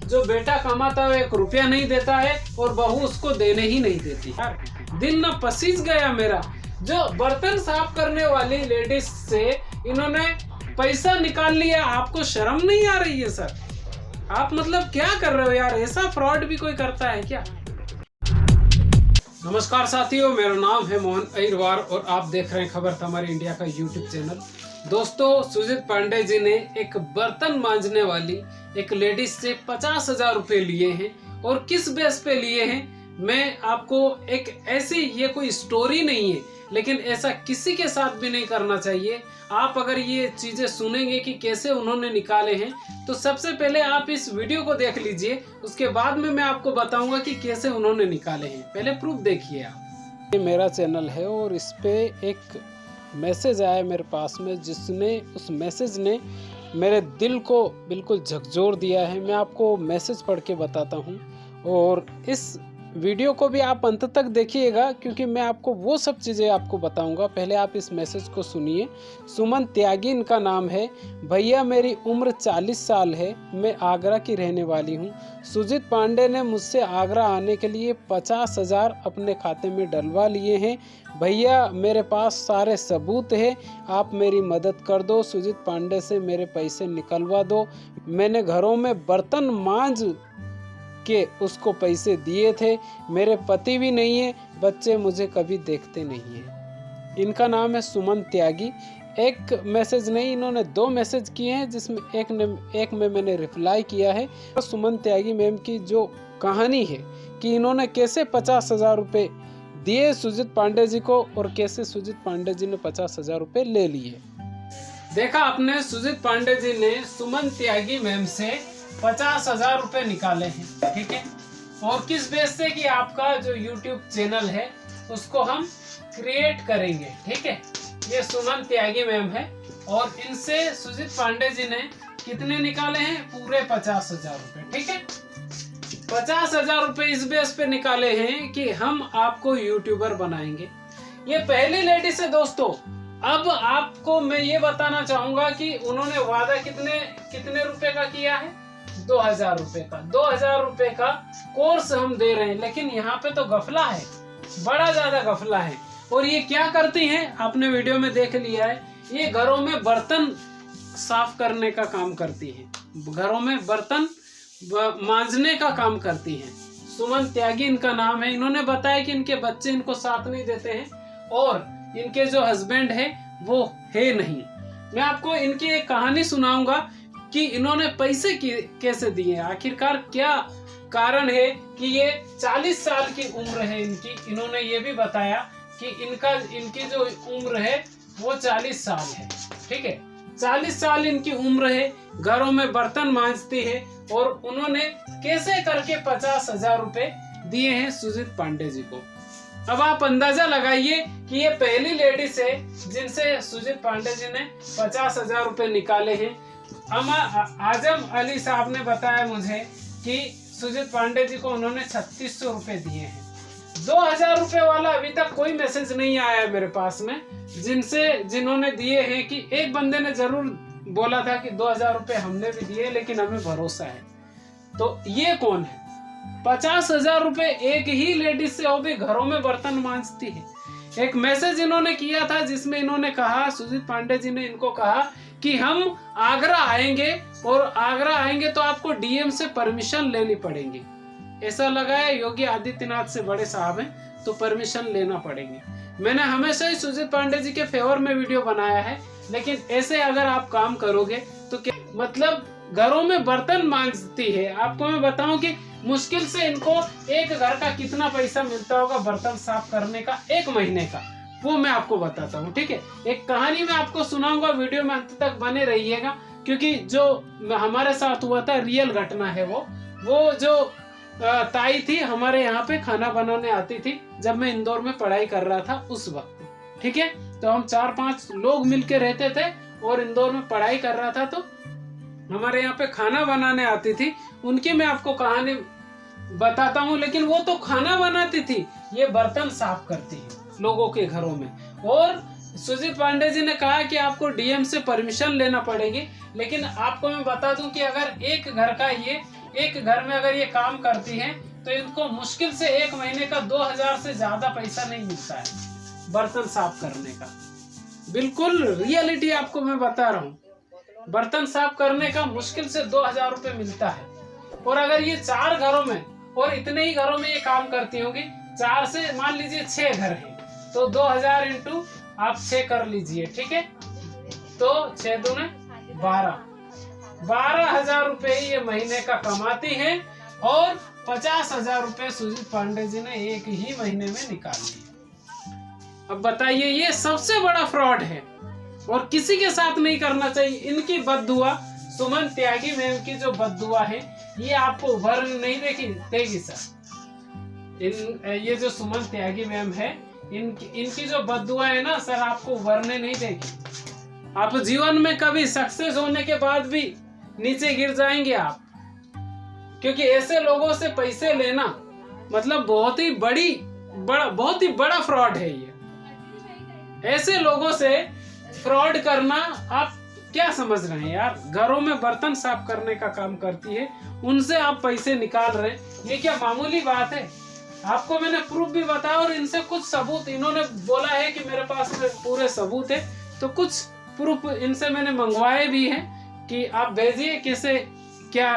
जो बेटा कमाता है 1 रुपया नहीं देता है और बहू उसको देने ही नहीं देती। यार दिल ना पसीज गया मेरा। जो बर्तन साफ करने वाली लेडीज से इन्होंने पैसा निकाल लिया। आपको शर्म नहीं आ रही है सर? आप मतलब क्या कर रहे हो यार? ऐसा फ्रॉड भी कोई करता है क्या? नमस्कार साथियों, मेरा नाम है मोहन अहिरवार और आप देख रहे हैं खबर हमारे इंडिया का यूट्यूब चैनल। दोस्तों, सुजीत पांडे जी ने एक बर्तन मांजने वाली एक लेडीज से 50,000 रुपए लिए हैं। और किस बेस पे लिए हैं मैं आपको एक ऐसी, ये कोई स्टोरी नहीं है, लेकिन ऐसा किसी के साथ भी नहीं करना चाहिए। आप अगर ये चीजें सुनेंगे कि कैसे उन्होंने निकाले हैं, तो सबसे पहले आप इस वीडियो को देख लीजिए, उसके बाद में मैं आपको बताऊंगा कि कैसे उन्होंने निकाले हैं। पहले प्रूफ देखिए आप। ये मेरा चैनल है और इस पे एक मैसेज आया मेरे पास में, जिसने उस मैसेज ने मेरे दिल को बिल्कुल झकझोर दिया है। मैं आपको मैसेज पढ़ के बताता हूँ और इस वीडियो को भी आप अंत तक देखिएगा, क्योंकि मैं आपको वो सब चीज़ें आपको बताऊंगा। पहले आप इस मैसेज को सुनिए। सुमन त्यागी इनका नाम है। भैया, मेरी उम्र 40 साल है। मैं आगरा की रहने वाली हूँ। सुजीत पांडे ने मुझसे आगरा आने के लिए 50,000 अपने खाते में डलवा लिए हैं। भैया, मेरे पास सारे सबूत हैं। आप मेरी मदद कर दो। सुजीत पांडे से मेरे पैसे निकलवा दो। मैंने घरों में बर्तन मांज के उसको पैसे दिए थे। मेरे पति भी नहीं है, बच्चे मुझे कभी देखते नहीं है। इनका नाम है सुमन त्यागी। एक मैसेज नहीं, इन्होंने 2 मैसेज किए हैं, जिसमें एक में मैंने रिप्लाई किया है। सुमन त्यागी मैम की जो कहानी है कि इन्होंने कैसे 50,000 रुपये दिए सुजीत पांडे जी को और कैसे सुजीत पांडे जी ने 50,000 रुपये ले लिए। देखा आपने, सुजीत पांडे जी ने सुमन त्यागी मैम से 50,000 रुपए निकाले हैं, ठीक है। और किस बेस से कि आपका जो YouTube चैनल है उसको हम क्रिएट करेंगे, ठीक है। ये सुमन त्यागी मैम है और इनसे सुजीत पांडे जी ने कितने निकाले हैं? पूरे 50,000 रुपए, ठीक है। 50,000 रुपए इस बेस पे निकाले हैं कि हम आपको यूट्यूबर बनाएंगे। ये पहली लेडीज है दोस्तों। अब आपको मैं ये बताना चाहूंगा कि उन्होंने वादा कितने रुपए का किया है? 2,000 रुपए का। 2,000 रुपए का कोर्स हम दे रहे हैं, लेकिन यहाँ पे तो गफला है, बड़ा ज्यादा गफला है। और ये क्या करती हैं आपने वीडियो में देख लिया है। ये घरों में बर्तन साफ करने का काम करती हैं, घरों में बर्तन मांजने का काम करती हैं। सुमन त्यागी इनका नाम है। इन्होंने बताया कि इनके बच्चे इनको साथ नहीं देते हैं और इनके जो हस्बैंड है वो है नहीं। मैं आपको इनकी एक कहानी सुनाऊंगा कि इन्होंने पैसे कैसे दिए, आखिरकार क्या कारण है कि ये 40 साल की उम्र है इनकी। इन्होंने ये भी बताया कि इनकी जो उम्र है वो 40 साल है, ठीक है। 40 साल इनकी उम्र है, घरों में बर्तन मांजती है और उन्होंने कैसे करके 50,000 रुपए दिए हैं सुजीत पांडे जी को। अब आप अंदाजा लगाइए कि ये पहली लेडीज है जिनसे सुजीत पांडे जी ने 50,000 रुपए निकाले हैं। आजम अली साहब ने बताया मुझे कि सुजीत पांडे जी को उन्होंने 3600 रुपए दिए हैं। 2,000 रुपए वाला अभी तक कोई मैसेज नहीं आया है मेरे पास में जिन्होंने दिए हैं। कि एक बंदे ने जरूर बोला था कि 2,000 रुपए हमने भी दिए, लेकिन हमें भरोसा है। तो ये कौन है? 50,000 रुपए एक ही लेडीज से, वो भी घरों में बर्तन मांजती है। एक मैसेज इन्होंने किया था जिसमें इन्होंने कहा, सुजीत पांडे जी ने इनको कहा कि हम आगरा आएंगे और आगरा आएंगे तो आपको डीएम से परमिशन लेनी पड़ेगी। ऐसा लगा है योगी आदित्यनाथ से बड़े साहब हैं तो परमिशन लेना पड़ेगी। मैंने हमेशा ही सुजीत पांडे जी के फेवर में वीडियो बनाया है, लेकिन ऐसे अगर आप काम करोगे तो क्या मतलब घरों में बर्तन मांजती है। आपको मैं बताऊं कि मुश्किल से इनको एक घर का कितना पैसा मिलता होगा बर्तन साफ करने का, 1 महीने का, वो मैं आपको बताता हूँ, ठीक है। एक कहानी मैं आपको सुनाऊंगा, वीडियो में अंत तक बने रहिएगा, क्योंकि जो हमारे साथ हुआ था रियल घटना है। वो जो ताई थी हमारे यहाँ पे खाना बनाने आती थी जब मैं इंदौर में पढ़ाई कर रहा था उस वक्त, ठीक है। तो हम 4-5 लोग मिलके रहते थे और इंदौर में पढ़ाई कर रहा था, तो हमारे यहाँ पे खाना बनाने आती थी। उनकी मैं आपको कहानी बताता हूँ, लेकिन वो तो खाना बनाती थी, ये बर्तन साफ करती है लोगों के घरों में। और सुजीत पांडे जी ने कहा कि आपको डीएम से परमिशन लेना पड़ेगी, लेकिन आपको मैं बता दूं कि अगर एक घर का ये एक घर में अगर ये काम करती हैं तो इनको मुश्किल से एक महीने का 2000 से ज्यादा पैसा नहीं मिलता है बर्तन साफ करने का। बिल्कुल रियलिटी आपको मैं बता रहा हूँ, बर्तन साफ करने का मुश्किल से 2000 रुपये मिलता है। और अगर ये 4 घरों में, और इतने ही घरों में ये काम करती होंगी, 4 से मान लीजिए 6 घर है, तो 2000 इंटू आप 6 कर लीजिए, ठीक है। तो 6 दूने 12,000 रुपये ये महीने का कमाती है और 50,000 रुपये सुजीत पांडे जी ने एक ही महीने में निकाल लिए। अब बताइए, ये सबसे बड़ा फ्रॉड है और किसी के साथ नहीं करना चाहिए। इनकी बद्दुआ, सुमन त्यागी मैम की जो बद्दुआ है, ये आपको वर्ण नहीं देगी सर। ये जो सुमन त्यागी मैम है, इनकी जो बद्दुआ है ना सर, आपको वर्ण नहीं देगी। आप जीवन में कभी सक्सेस होने के बाद भी नीचे गिर जाएंगे आप, क्योंकि ऐसे लोगों से पैसे लेना मतलब बहुत ही बड़ा फ्रॉड है। ये ऐसे लोगों से फ्रॉड करना, आप क्या समझ रहे हैं यार? घरों में बर्तन साफ करने का काम करती है, उनसे आप पैसे निकाल रहे हैं, ये क्या मामूली बात है? आपको मैंने प्रूफ भी बताया और इनसे कुछ सबूत, इन्होंने बोला है कि मेरे पास में पूरे सबूत है, तो कुछ प्रूफ इनसे मैंने मंगवाए भी हैं कि आप भेजिए कैसे क्या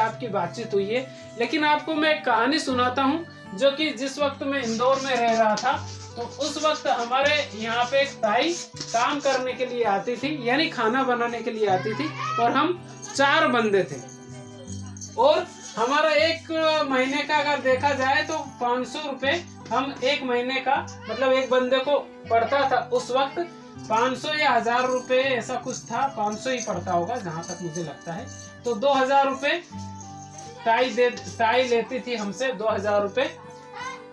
आपकी बातचीत हुई है। लेकिन आपको मैं एक कहानी सुनाता हूँ, जो कि जिस वक्त मैं इंदौर में रह रहा था, तो उस वक्त हमारे यहाँ पे एक ताई काम करने के लिए आती थी, यानी खाना बनाने के लिए आती थी, और हम 4 बंदे थे। और हमारा एक महीने का अगर देखा जाए तो 500 रुपये हम एक महीने का, मतलब एक बंदे को पड़ता था। उस वक्त 500 या 1000 रुपये ऐसा कुछ था, 500 ही पड़ता होगा जहां तक मुझे लगता है। तो 2000 रुपये ताई लेती थी हमसे, 2000 रुपये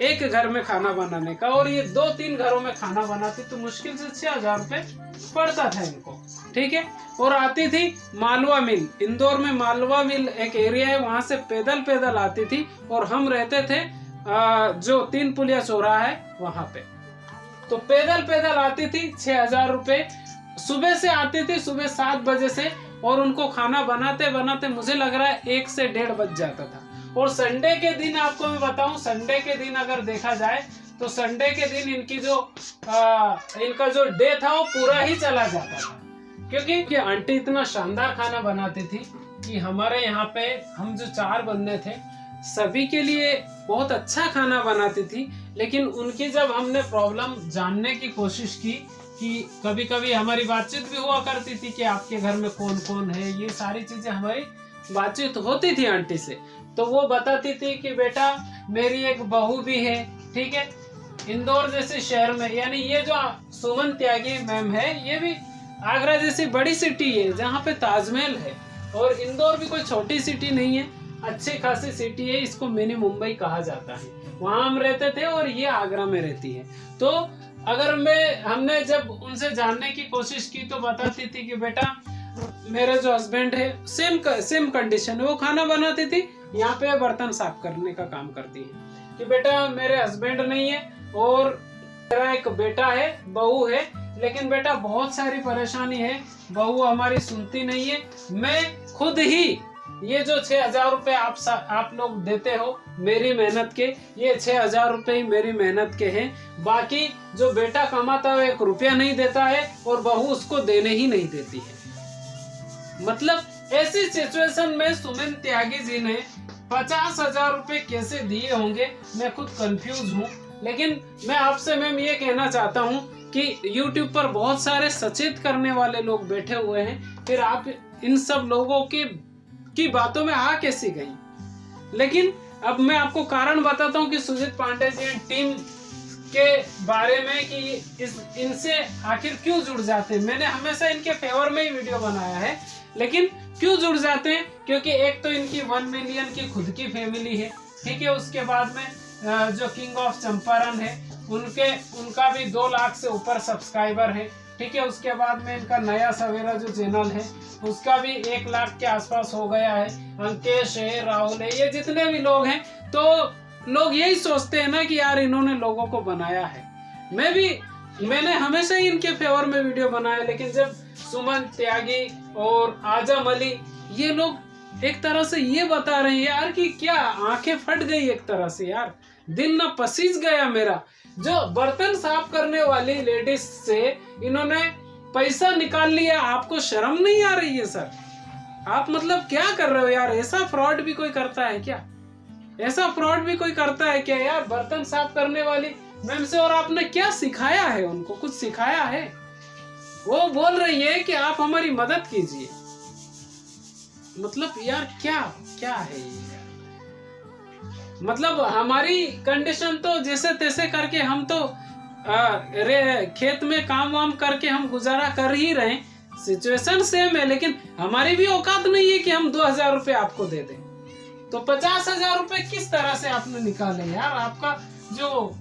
एक घर में खाना बनाने का, और ये 2-3 घरों में खाना बनाती तो मुश्किल से 6000 रुपये पड़ता था इनको, ठीक है। और आती थी मालवा मिल, इंदौर में मालवा मिल एक एरिया है, वहां से पैदल आती थी, और हम रहते थे जो 3 पुलिया चौराहा है वहां पे। तो पैदल आती थी, 6000 रुपये सुबह से आती थी, सुबह 7 बजे से, और उनको खाना बनाते मुझे लग रहा है 1 से 1:30 बज जाता था। और संडे के दिन आपको मैं बताऊं, संडे के दिन अगर देखा जाए तो संडे के दिन इनका जो डे था वो पूरा ही चला जाता था, क्योंकि आंटी इतना शानदार खाना बनाती थी कि हमारे यहाँ पे हम जो 4 बंदे थे सभी के लिए बहुत अच्छा खाना बनाती थी। लेकिन उनकी जब हमने प्रॉब्लम जानने की कोशिश की, कि कभी कभी हमारी बातचीत भी हुआ करती थी कि आपके घर में कौन कौन है, ये सारी चीजें हमारी बातचीत होती थी आंटी से, तो वो बताती थी कि बेटा मेरी एक बहू भी है, ठीक है, इंदौर जैसे शहर में। यानी ये जो सुमन त्यागी मैम है, ये भी आगरा जैसी बड़ी सिटी है जहाँ पे ताजमहल है, और इंदौर भी कोई छोटी सिटी नहीं है, अच्छी खासी सिटी है, इसको मिनी मुंबई कहा जाता है। वहां हम रहते थे और ये आगरा में रहती है। तो अगर हमने जब उनसे जानने की कोशिश की तो बताती थी कि बेटा मेरे जो हस्बैंड है सेम कंडीशन है, वो खाना बनाती थी, यहाँ पे बर्तन साफ करने का काम करती है। कि बेटा मेरे हस्बैंड नहीं है और मेरा एक बेटा है, बहू है, लेकिन बेटा बहुत सारी परेशानी है, बहू हमारी सुनती नहीं है, मैं खुद ही ये जो 6000 रुपये आप लोग देते हो मेरी मेहनत के, ये 6000 रुपये ही मेरी मेहनत के हैं, बाकी जो बेटा कमाता है 1 रुपया नहीं देता है और बहू उसको देने ही नहीं देती है। मतलब ऐसी सिचुएशन में सुमन त्यागी जी ने 50,000 रुपये कैसे दिए होंगे, मैं खुद कंफ्यूज हूँ। लेकिन मैं आपसे मैम ये कहना चाहता हूँ कि YouTube पर बहुत सारे सचेत करने वाले लोग बैठे हुए हैं, फिर आप इन सब लोगों की बातों में आ कैसी गई। लेकिन अब मैं आपको कारण बताता हूँ कि सुजीत पांडे जी टीम के बारे में कि इनसे आखिर क्यों जुड़ जाते हैं। मैंने हमेशा इनके फेवर में ही वीडियो बनाया है, लेकिन क्यों जुड़ जाते हैं, क्योंकि एक तो इनकी 1 मिलियन की खुद की फैमिली है, ठीक है, उसके बाद में जो किंग ऑफ चंपारण है उनका भी 2 लाख से ऊपर सब्सक्राइबर है, ठीक है, उसके बाद में इनका नया सवेरा जो चैनल है उसका भी 1 लाख के आसपास हो गया है, अंकेश है, राहुल है, ये जितने भी लोग हैं, तो लोग यही सोचते हैं ना कि यार इन्होंने लोगों को बनाया है। मैंने हमेशा ही इनके फेवर में वीडियो बनाया, लेकिन जब सुमन त्यागी और आजम अली ये लोग एक तरह से ये बता रहे हैं यार कि क्या आंखें फट गई एक तरह से यार, दिल ना पसीज गया मेरा। जो बर्तन साफ करने वाली लेडीज से इन्होंने पैसा निकाल लिया, आपको शर्म नहीं आ रही है सर? आप मतलब क्या कर रहे हो यार? ऐसा फ्रॉड भी कोई करता है क्या? ऐसा फ्रॉड भी कोई करता है क्या यार? बर्तन साफ करने वाली मैम से और आपने क्या सिखाया है? उनको कुछ सिखाया है? वो बोल रही है कि आप हमारी मदद कीजिए। मतलब यार क्या क्या है ये? मतलब हमारी कंडीशन तो जैसे तैसे करके हम तो खेत में काम वाम करके हम गुजारा कर ही रहे, सिचुएशन सेम है, लेकिन हमारी भी औकात नहीं है कि हम 2000 रुपए आपको दे दें। तो 50,000 रुपए किस तरह से आपने निकाले यार? आपका जो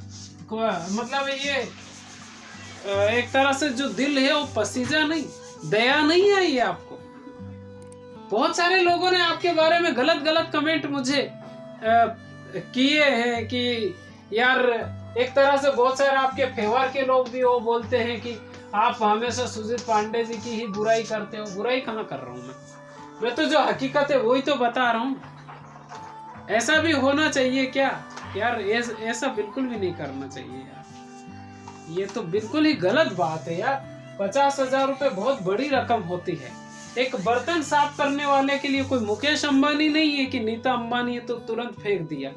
मतलब ये एक तरह से जो दिल है वो पसीजा नहीं, दया नहीं आई है आपको। बहुत सारे लोगों ने आपके बारे में गलत गलत कमेंट मुझे किए हैं कि यार एक तरह से बहुत सारे आपके फेवर के लोग भी वो बोलते हैं कि आप हमेशा सुजीत पांडे जी की ही बुराई करते हो। बुराई कहाँ कर रहा हूँ मैं तो जो हकीकत है वही तो बता रहा हूँ। ऐसा भी होना चाहिए क्या यार? ऐसा बिल्कुल भी नहीं करना चाहिए यार, ये तो बिल्कुल ही गलत बात है यार। 50,000 रुपए बहुत बड़ी रकम होती है। एक बर्तन साफ करने वाले के लिए कोई मुकेश अंबानी नहीं है कि नीता अंबानी है तो तुरंत फेंक दिया।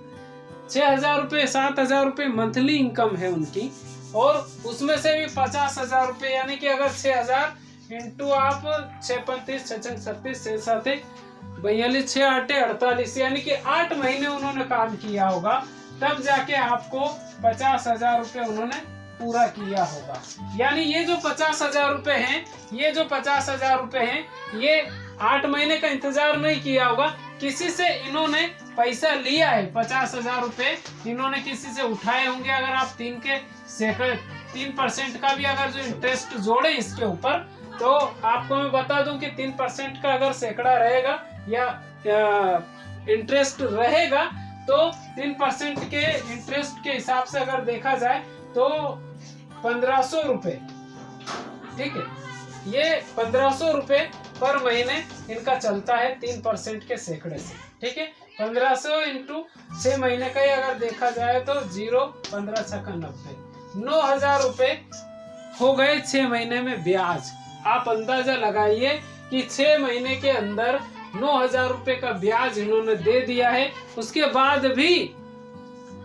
6,000 रुपए 7,000 रुपए मंथली इनकम है उनकी, और उसमें से भी 50,000 रुपए, यानी कि अगर 6,000 इंटू आप 635 636 6 42 6 8 48, यानी कि 8 महीने उन्होंने काम किया होगा, तब जाके आपको 50,000 रुपए उन्होंने पूरा किया होगा। यानी ये जो 50,000 रुपए हैं, ये जो 50,000 रुपए हैं, ये 8 महीने का इंतजार नहीं किया होगा, किसी से इन्होंने पैसा लिया है। 50,000 रुपए इन्होंने किसी से उठाए होंगे। अगर आप 3% का भी अगर जो इंटरेस्ट जोड़े इसके ऊपर, तो आपको मैं बता दूं कि 3% का अगर सैकड़ा रहेगा या इंटरेस्ट रहेगा, तो 3% के इंटरेस्ट के हिसाब से अगर देखा जाए तो 1500 रुपए, ठीक है, ये 1500 रुपए पर महीने इनका चलता है 3% के सैकड़े से, ठीक है। 1500 इंटू 6 महीने का ही अगर देखा जाए तो 0 15 6 90, 9,000 रुपए हो गए 6 महीने में ब्याज। आप अंदाजा लगाइए कि 6 महीने के अंदर 9,000 रुपए का ब्याज इन्होंने दे दिया है, उसके बाद भी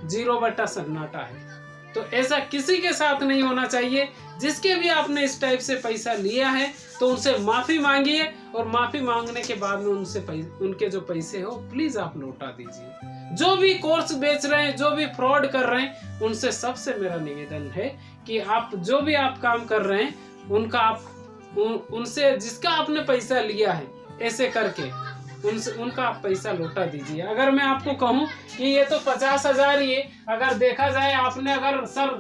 0 सन्नाटा है। तो ऐसा किसी के साथ नहीं होना चाहिए। जिसके भी आपने इस टाइप से पैसा लिया है तो उनसे माफी मांगिए, और माफी मांगने के बाद में उनके जो पैसे हो प्लीज आप लौटा दीजिए। जो भी कोर्स बेच रहे हैं, जो भी फ्रॉड कर रहे हैं, उनसे सबसे मेरा निवेदन है कि आप जो भी आप काम कर रहे हैं उनका आप उनसे जिसका आपने पैसा लिया है, ऐसे करके उनका आप पैसा लौटा दीजिए। अगर मैं आपको कहूं कि ये तो 50,000 ही है, अगर देखा जाए आपने अगर सर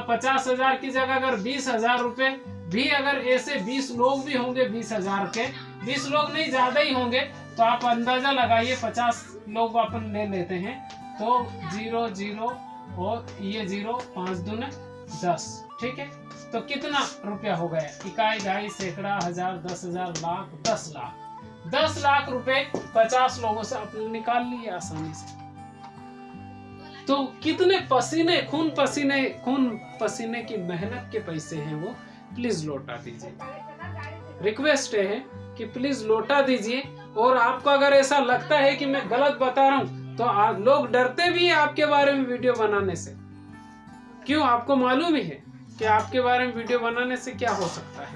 50,000 की जगह अगर 20,000 रुपए भी, अगर ऐसे 20 लोग भी होंगे 20,000 के, 20 लोग नहीं ज्यादा ही होंगे, तो आप अंदाजा लगाइए 50 लोग अपन ले लेते हैं तो 0 0 और ये 0 5 दूने 10, ठीक है। तो कितना रुपया हो गया? इकाई, ढाई, सैकड़ा, हजार, 10,000, लाख, 10 लाख। 10 लाख रुपए 50 लोगों से आपने निकाल लिए आसानी से। तो कितने खून पसीने की मेहनत के पैसे हैं वो, प्लीज लौटा दीजिए। रिक्वेस्ट है कि प्लीज लौटा दीजिए। और आपको अगर ऐसा लगता है कि मैं गलत बता रहा हूं तो लोग डरते भी हैं आपके बारे में वीडियो बनाने से। क्यों? आपको मालूम ही है कि आपके बारे में वीडियो बनाने से क्या हो सकता है।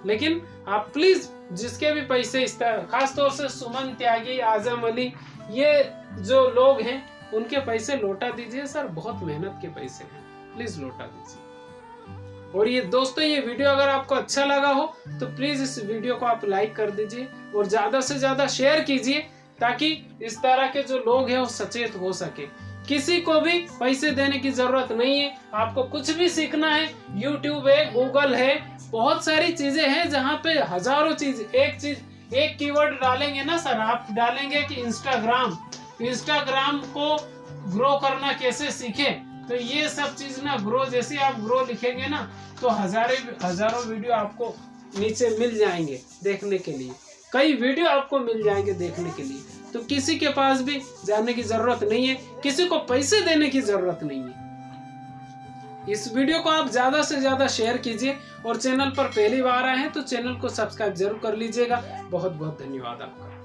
लेकिन आप प्लीज जिसके भी पैसे इस तरह, खासतौर से सुमन त्यागी, आजम अली, ये जो लोग हैं, उनके पैसे लौटा दीजिए सर। बहुत मेहनत के पैसे हैं, प्लीज लौटा दीजिए। और ये दोस्तों, ये वीडियो अगर आपको अच्छा लगा हो तो प्लीज इस वीडियो को आप लाइक कर दीजिए और ज्यादा से ज्यादा शेयर कीजिए, ताकि इस तरह के जो लोग हैं वो सचेत हो सके। किसी को भी पैसे देने की जरूरत नहीं है। आपको कुछ भी सीखना है, यूट्यूब है, गूगल है, बहुत सारी चीजें हैं जहाँ पे हजारों एक कीवर्ड डालेंगे ना सर, आप डालेंगे कि इंस्टाग्राम को ग्रो करना कैसे सीखे, तो ये सब चीज ना ग्रो, जैसे आप ग्रो लिखेंगे ना तो हजारों वीडियो आपको नीचे मिल जाएंगे देखने के लिए। कई वीडियो आपको मिल जाएंगे देखने के लिए। तो किसी के पास भी जाने की जरूरत नहीं है, किसी को पैसे देने की जरूरत नहीं है। इस वीडियो को आप ज्यादा से ज्यादा शेयर कीजिए और चैनल पर पहली बार आए हैं तो चैनल को सब्सक्राइब जरूर कर लीजिएगा। बहुत बहुत धन्यवाद आपका।